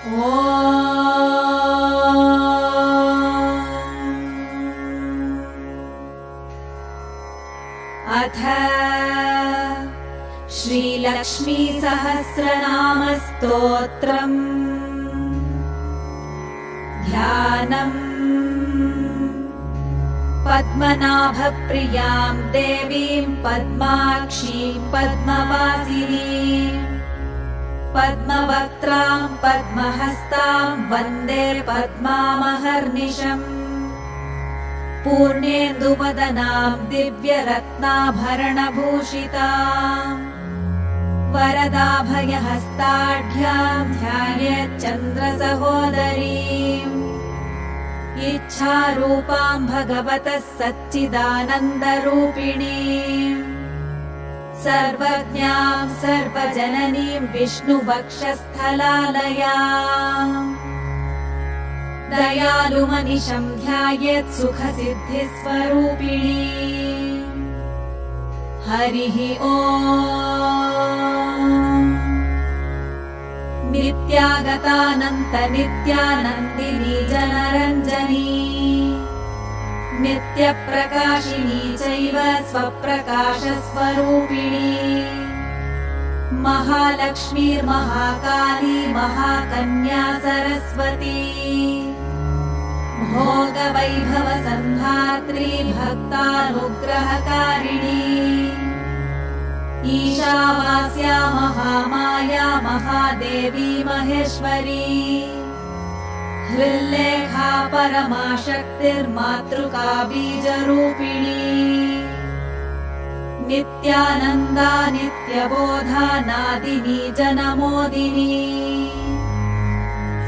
अथ श्रीलक्ष्मी सहस्रनाम स्तोत्रम्। ध्यानम्। पद्मनाभप्रियां देवीं पद्माक्षीं पद्मवासिनीं पद्मवक्त्रां पद्महस्तां वन्दे पद्मामहर्निशम्। पूर्णेन्दुवदनां दिव्यरत्नाभरणभूषितां वरदाभयहस्ताढ्यां ध्यायेच्चन्द्रसहोदरीम्। इच्छारूपां भगवतः सच्चिदानन्दरूपिणीम्। सर्वज्ञां सर्वजननीं विष्णुवक्षस्थलालयाम्। दयालुमनिशं ध्यायेत् सुखसिद्धिस्वरूपिणीम्। हरिः ओम्। नित्यागतानन्त नित्यानन्दिनी जनरञ्जनी नित्यप्रकाशिनी चैव स्वप्रकाशस्वरूपिणी। महालक्ष्मीर्महाकाली महाकन्या सरस्वती। भोगवैभवसन्धात्री भक्तानुग्रहकारिणी। ईशावास्या महामाया महादेवी महेश्वरी। हृल्लेखा परमाशक्तिर्मातृका बीजरूपिणी। नित्यानन्दा नित्यबोधा नादिनी जनमोदिनी।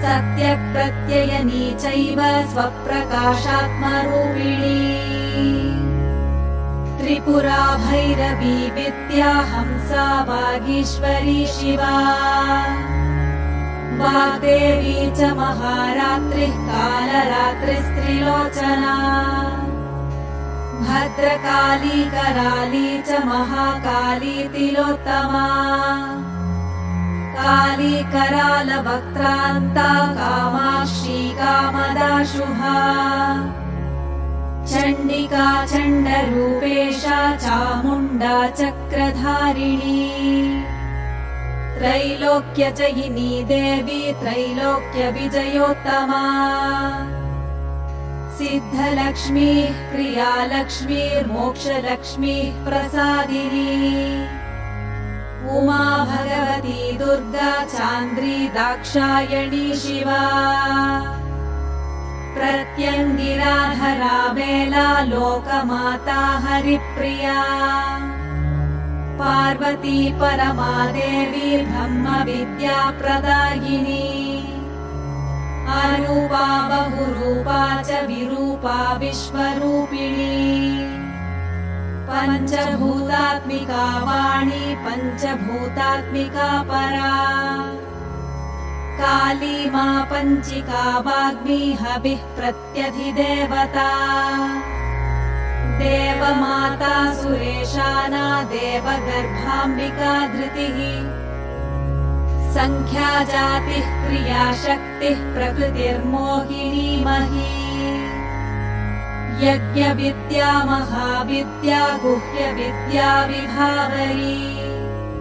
सत्यप्रत्ययनी चैव स्वप्रकाशात्मरूपिणी। त्रिपुरा भैरवी विद्या हंसा वागीश्वरी शिवा। वाग्देवी च महारात्रिः कालरात्रिस्त्रिलोचना। भद्रकाली कराली च महाकाली तिलोत्तमा। काली करालवक्त्रान्ता कामाक्षी कामदा शुभा। चण्डिका चण्डरूपेशा चामुण्डा चक्रधारिणी। त्रैलोक्यजयिनी देवी त्रैलोक्यविजयोत्तमा। सिद्धलक्ष्मीः क्रियालक्ष्मीर्मोक्षलक्ष्मीः प्रसादिनी। उमा भगवती दुर्गा चान्द्री दाक्षायणी शिवा। प्रत्यङ्गिराधरा बेला लोकमाता हरिप्रिया। पार्वती परमादेवी ब्रह्मविद्या प्रदायिनी। अरूपा बहुरूपा च विरूपा विश्वरूपिणी। पञ्चभूतात्मिका वाणी पञ्चभूतात्मिका परा। काली मा पञ्चिका वाग्मी हविः प्रत्यधिदेवता। देवमाता सुरेशाना देवगर्भाम्बिका धृतिः। संख्या जातिः क्रियाशक्तिः प्रकृतिर्मोहिनी मही। यज्ञविद्या महाविद्या गुह्यविद्या विभावरी।